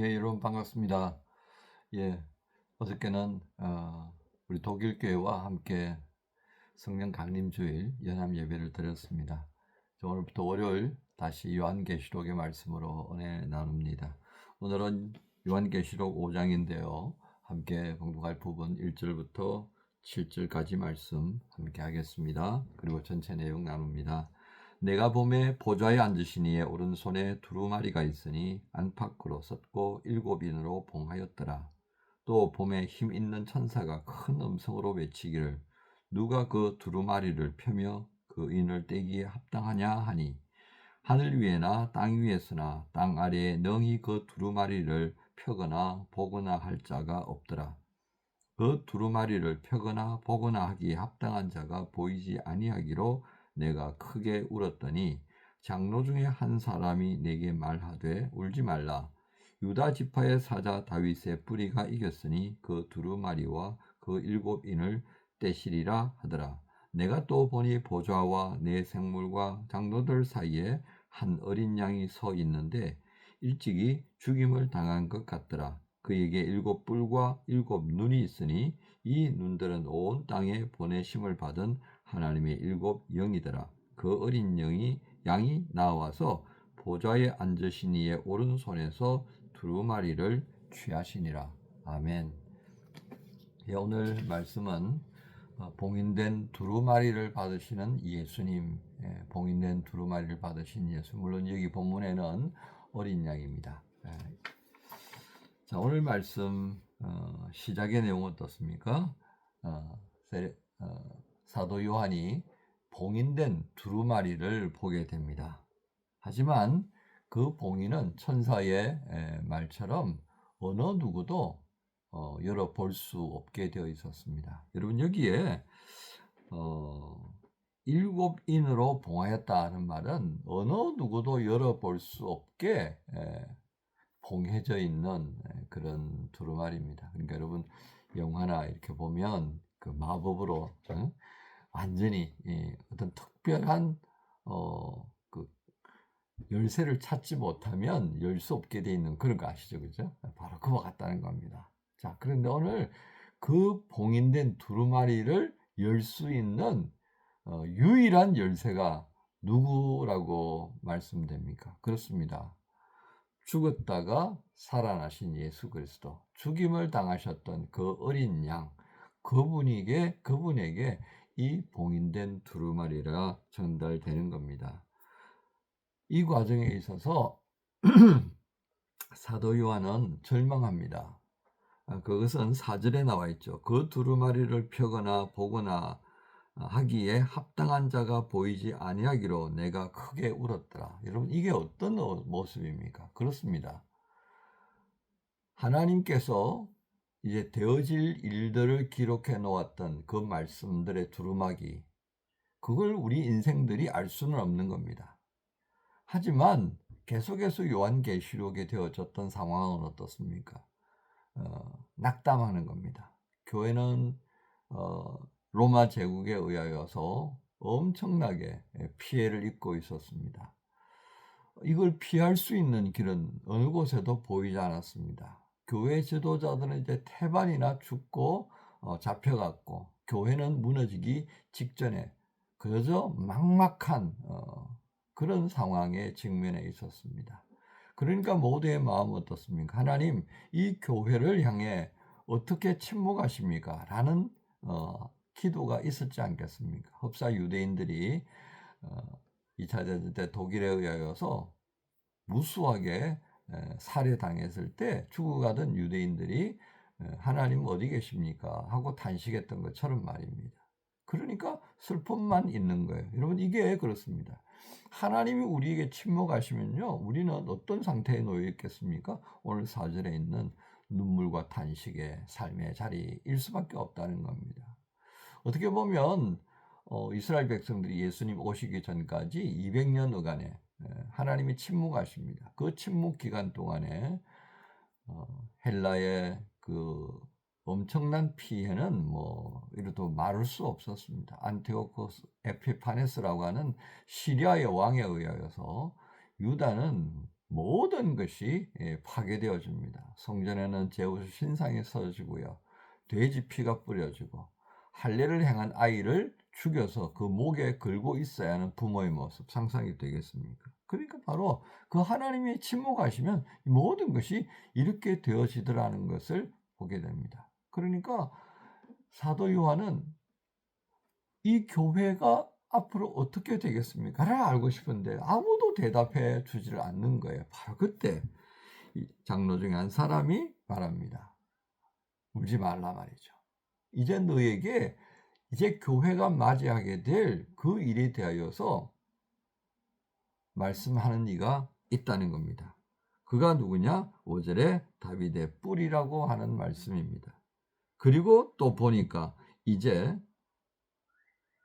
예, 여러분 반갑습니다. 예, 어저께는 우리 독일 교회와 함께 성령 강림 주일 연합 예배를 드렸습니다. 오늘부터 월요일 다시 요한계시록의 말씀으로 은혜 나눕니다. 오늘은 요한계시록 5장인데요. 함께 공독할 부분 1절부터 7절까지 말씀 함께 하겠습니다. 그리고 전체 내용 나눕니다. 내가 봄에 보좌에 앉으신 이의 오른손에 두루마리가 있으니 안팎으로 섰고 7인으로 봉하였더라. 또 봄에 힘 있는 천사가 큰 음성으로 외치기를 누가 그 두루마리를 펴며 그 인을 떼기에 합당하냐 하니 하늘 위에나 땅 위에서나 땅 아래에 능히 그 두루마리를 펴거나 보거나 할 자가 없더라. 그 두루마리를 펴거나 보거나 하기에 합당한 자가 보이지 아니하기로 내가 크게 울었더니 장로 중에 한 사람이 내게 말하되 울지 말라. 유다 지파의 사자 다윗의 뿌리가 이겼으니 그 두루마리와 그 7인을 떼시리라 하더라. 내가 또 보니 보좌와 내 생물과 장로들 사이에 한 어린 양이 서 있는데 일찍이 죽임을 당한 것 같더라. 그에게 7뿔과 7눈이 있으니 이 눈들은 온 땅에 보내심을 받은 하나님의 7영이더라. 그 어린 양이 나와서 보좌에 앉으신 이의 오른손에서 두루마리를 취하시니라. 아멘. 예, 오늘 말씀은 봉인된 두루마리를 받으시는 예수님, 봉인된 두루마리를 받으신 예수. 물론 여기 본문에는 어린 양입니다. 자, 오늘 말씀 시작의 내용은 어떻습니까? 사도 요한이 봉인된 두루마리를 보게 됩니다. 하지만 그 봉인은 천사의 말처럼 어느 누구도 열어볼 수 없게 되어 있었습니다. 여러분 여기에 7인으로 봉하였다는 말은 어느 누구도 열어볼 수 없게 봉해져 있는 그런 두루마리입니다. 그러니까 여러분 영화나 이렇게 보면 그 마법으로 완전히 어떤 특별한 그 열쇠를 찾지 못하면 열 수 없게 돼 있는 그런 거 아시죠, 그죠? 바로 그와 같다는 겁니다. 자, 그런데 오늘 그 봉인된 두루마리를 열 수 있는 유일한 열쇠가 누구라고 말씀됩니까? 그렇습니다. 죽었다가 살아나신 예수 그리스도, 죽임을 당하셨던 그 어린 양, 그분에게 이 봉인된 두루마리가 전달되는 겁니다. 이 과정에 있어서 사도 요한은 절망합니다. 그것은 4절에 나와 있죠. 그 두루마리를 펴거나 보거나 하기에 합당한 자가 보이지 아니하기로 내가 크게 울었더라. 여러분 이게 어떤 모습입니까? 그렇습니다. 하나님께서 이제 되어질 일들을 기록해 놓았던 그 말씀들의 두루마기, 그걸 우리 인생들이 알 수는 없는 겁니다. 하지만 계속해서 요한계시록에 되어졌던 상황은 어떻습니까? 낙담하는 겁니다. 교회는 로마 제국에 의하여서 엄청나게 피해를 입고 있었습니다. 이걸 피할 수 있는 길은 어느 곳에도 보이지 않았습니다. 교회 지도자들은 이제 태반이나 죽고 잡혀갔고 교회는 무너지기 직전에 그저 막막한 그런 상황에 직면해 있었습니다. 그러니까 모두의 마음은 어떻습니까? 하나님, 이 교회를 향해 어떻게 침묵하십니까? 라는 기도가 있었지 않겠습니까? 흡사 유대인들이 2차 대전 때 독일에 의하여서 무수하게 살해당했을 때 죽어가던 유대인들이 하나님 어디 계십니까? 하고 단식했던 것처럼 말입니다. 그러니까 슬픔만 있는 거예요. 여러분 이게 그렇습니다. 하나님이 우리에게 침묵하시면요. 우리는 어떤 상태에 놓여 있겠습니까? 오늘 4절에 있는 눈물과 탄식의 삶의 자리일 수밖에 없다는 겁니다. 어떻게 보면 이스라엘 백성들이 예수님 오시기 전까지 200년여간에 하나님이 침묵하십니다. 그 침묵 기간 동안에 헬라의 그 엄청난 피해는 뭐 이래도 말할 수 없었습니다. 안티오코스 에피파네스라고 하는 시리아의 왕에 의하여서 유다는 모든 것이 파괴되어집니다. 성전에는 제우스 신상이 서지고요. 돼지 피가 뿌려지고 할례를 행한 아이를 죽여서 그 목에 걸고 있어야 하는 부모의 모습 상상이 되겠습니까? 그러니까 바로 그 하나님이 침묵하시면 모든 것이 이렇게 되어지더라는 것을 보게 됩니다. 그러니까 사도 요한은 이 교회가 앞으로 어떻게 되겠습니까? 를 알고 싶은데 아무도 대답해 주지를 않는 거예요. 바로 그때 이 장로 중에 한 사람이 말합니다. 울지 말라 말이죠. 이제 너에게 이제 교회가 맞이하게 될 그 일에 대하여서 말씀하는 이가 있다는 겁니다. 그가 누구냐? 5절에 다윗의 뿔이라고 하는 말씀입니다. 그리고 또 보니까 이제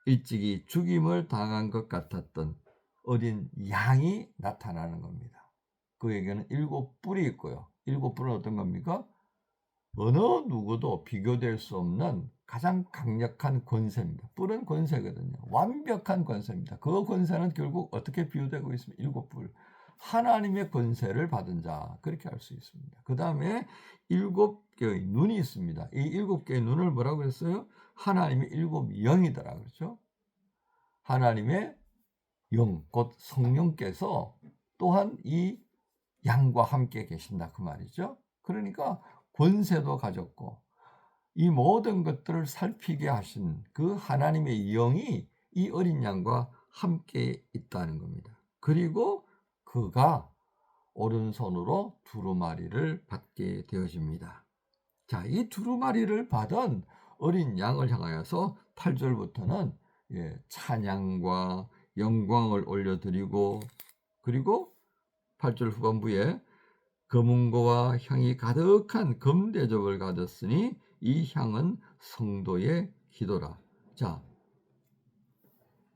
일찍이 죽임을 당한 것 같았던 어린 양이 나타나는 겁니다. 그에게는 7뿔이 있고요. 7뿔은 어떤 겁니까? 어느 누구도 비교될 수 없는 가장 강력한 권세입니다. 뿔은 권세거든요. 완벽한 권세입니다. 그 권세는 결국 어떻게 비유되고 있습니까? 7뿔. 하나님의 권세를 받은 자, 그렇게 할 수 있습니다. 그 다음에 7개의 눈이 있습니다. 이 7개의 눈을 뭐라고 했어요? 하나님의 7영이더라. 그렇죠? 하나님의 영, 곧 성령께서 또한 이 양과 함께 계신다. 그 말이죠. 그러니까 권세도 가졌고 이 모든 것들을 살피게 하신 그 하나님의 영이 이 어린 양과 함께 있다는 겁니다. 그리고 그가 오른손으로 두루마리를 받게 되어집니다. 자, 이 두루마리를 받은 어린 양을 향하여서 8절부터는 찬양과 영광을 올려드리고, 그리고 8절 후반부에 검은고와 향이 가득한 금대접을 가졌으니 이 향은 성도의 기도라. 자,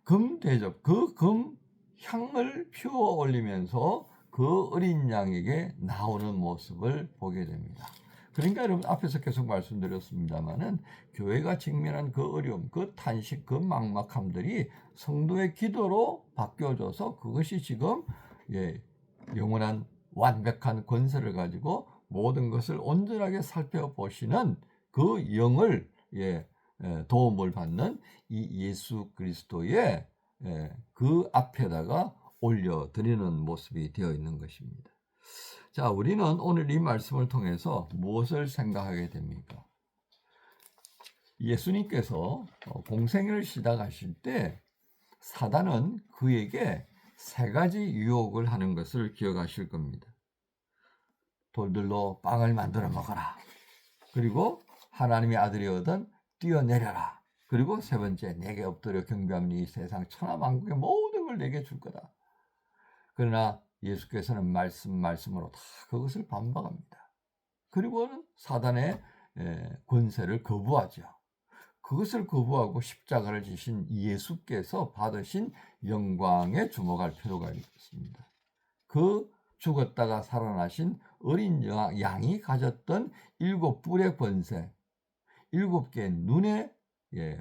금대접, 그 금향을 피워 올리면서 그 어린 양에게 나오는 모습을 보게 됩니다. 그러니까 여러분 앞에서 계속 말씀드렸습니다마는 교회가 직면한 그 어려움, 그 탄식, 그 막막함들이 성도의 기도로 바뀌어져서 그것이 지금 영원한 완벽한 권세를 가지고 모든 것을 온전하게 살펴보시는 그 영을 도움을 받는 이 예수 그리스도의 그 앞에다가 올려드리는 모습이 되어 있는 것입니다. 자, 우리는 오늘 이 말씀을 통해서 무엇을 생각하게 됩니까? 예수님께서 공생애를 시작하실 때 사단은 그에게 3가지 유혹을 하는 것을 기억하실 겁니다. 돌들로 빵을 만들어 먹어라. 그리고 하나님의 아들이거든 뛰어내려라. 그리고 3번째, 내게 엎드려 경배하면 이 세상 천하만국의 모든 걸 내게 줄 거다. 그러나 예수께서는 말씀으로 다 그것을 반박합니다. 그리고는 사단의 권세를 거부하죠. 그것을 거부하고 십자가를 지신 예수께서 받으신 영광에 주목할 필요가 있습니다. 그 죽었다가 살아나신 어린 양이 가졌던 7뿔의 권세, 7개의 눈의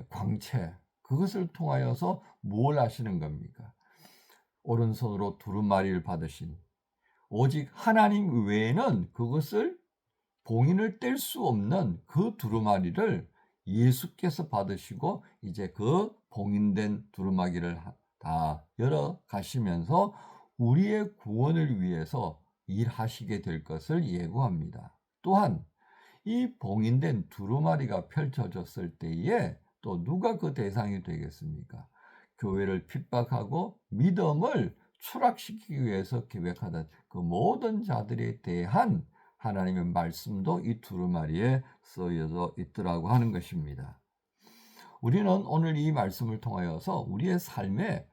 광채, 그것을 통하여서 뭘 하시는 겁니까? 오른손으로 두루마리를 받으신 오직 하나님 외에는 그것을 봉인을 뗄 수 없는 그 두루마리를 예수께서 받으시고 이제 그 봉인된 두루마기를 다 열어 가시면서 우리의 구원을 위해서 일하시게 될 것을 예고합니다. 또한 이 봉인된 두루마리가 펼쳐졌을 때에 또 누가 그 대상이 되겠습니까? 교회를 핍박하고 믿음을 추락시키기 위해서 계획하던 그 모든 자들에 대한 하나님의 말씀도 이 두루마리에 쓰여져 있더라고 하는 것입니다. 우리는 오늘 이 말씀을 통하여서 우리의 삶에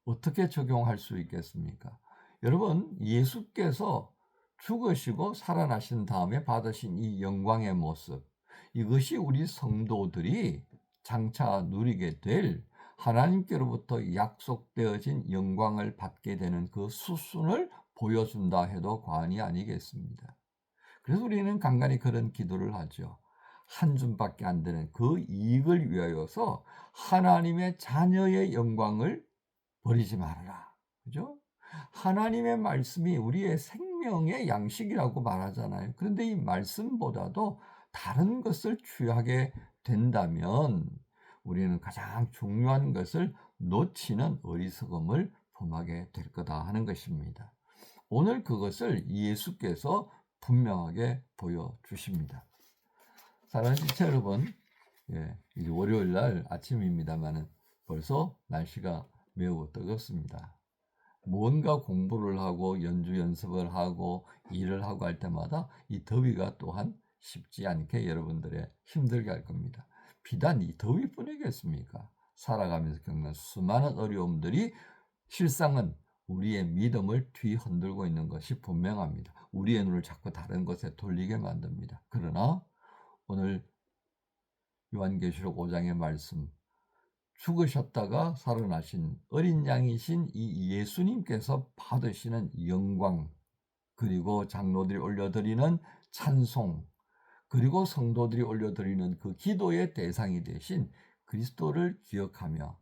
어떻게 적용할 수 있겠습니까? 여러분, 예수께서 죽으시고 살아나신 다음에 받으신 이 영광의 모습, 이것이 우리 성도들이 장차 누리게 될 하나님께로부터 약속되어진 영광을 받게 되는 그 수순을 보여준다 해도 과언이 아니겠습니다. 그래서 우리는 간간히 그런 기도를 하죠. 한 줌밖에 안 되는 그 이익을 위하여서 하나님의 자녀의 영광을 버리지 말아라. 그죠? 하나님의 말씀이 우리의 생명의 양식이라고 말하잖아요. 그런데 이 말씀보다도 다른 것을 취하게 된다면 우리는 가장 중요한 것을 놓치는 어리석음을 범하게 될 거다 하는 것입니다. 오늘 그것을 예수께서 분명하게 보여주십니다. 사랑하는 지체 여러분, 이제 월요일 날 아침입니다만 벌써 날씨가 매우 뜨겁습니다. 뭔가 공부를 하고 연주 연습을 하고 일을 하고 할 때마다 이 더위가 또한 쉽지 않게 여러분들의 힘들게 할 겁니다. 비단 이 더위뿐이겠습니까? 살아가면서 겪는 수많은 어려움들이 실상은 우리의 믿음을 뒤흔들고 있는 것이 분명합니다. 우리의 눈을 자꾸 다른 것에 돌리게 만듭니다. 그러나 오늘 요한계시록 5장의 말씀, 죽으셨다가 살아나신 어린 양이신 이 예수님께서 받으시는 영광, 그리고 장로들이 올려드리는 찬송, 그리고 성도들이 올려드리는 그 기도의 대상이 되신 그리스도를 기억하며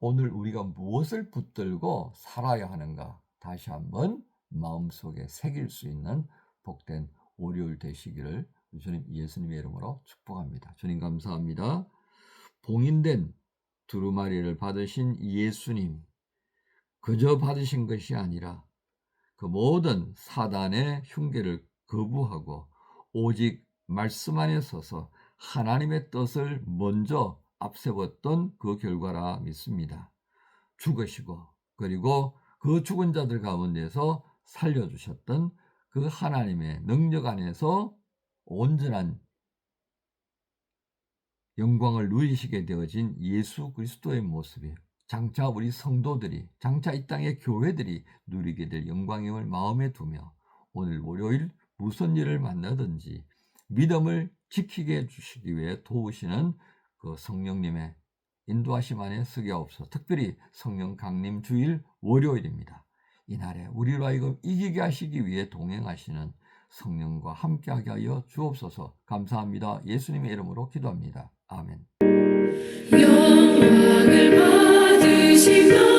오늘 우리가 무엇을 붙들고 살아야 하는가 다시 한번 마음속에 새길 수 있는 복된 월요일 되시기를 주님 예수님의 이름으로 축복합니다. 주님 감사합니다. 봉인된 두루마리를 받으신 예수님, 그저 받으신 것이 아니라 그 모든 사단의 흉계를 거부하고 오직 말씀 안에 서서 하나님의 뜻을 먼저 앞세웠던 그 결과라 믿습니다. 죽으시고 그리고 그 죽은 자들 가운데서 살려주셨던 그 하나님의 능력 안에서 온전한 영광을 누리시게 되어진 예수 그리스도의 모습이 장차 우리 성도들이, 장차 이 땅의 교회들이 누리게 될 영광임을 마음에 두며 오늘 월요일 무슨 일을 만나든지 믿음을 지키게 해주시기 위해 도우시는 그 성령님의 인도하심 안에 서게 없어. 특별히 성령 강림 주일 월요일입니다. 이날에 우리로 하여금 이기게 하시기 위해 동행하시는 성령과 함께하게 하여 주옵소서. 감사합니다. 예수님의 이름으로 기도합니다. 아멘. 영광을 받으시며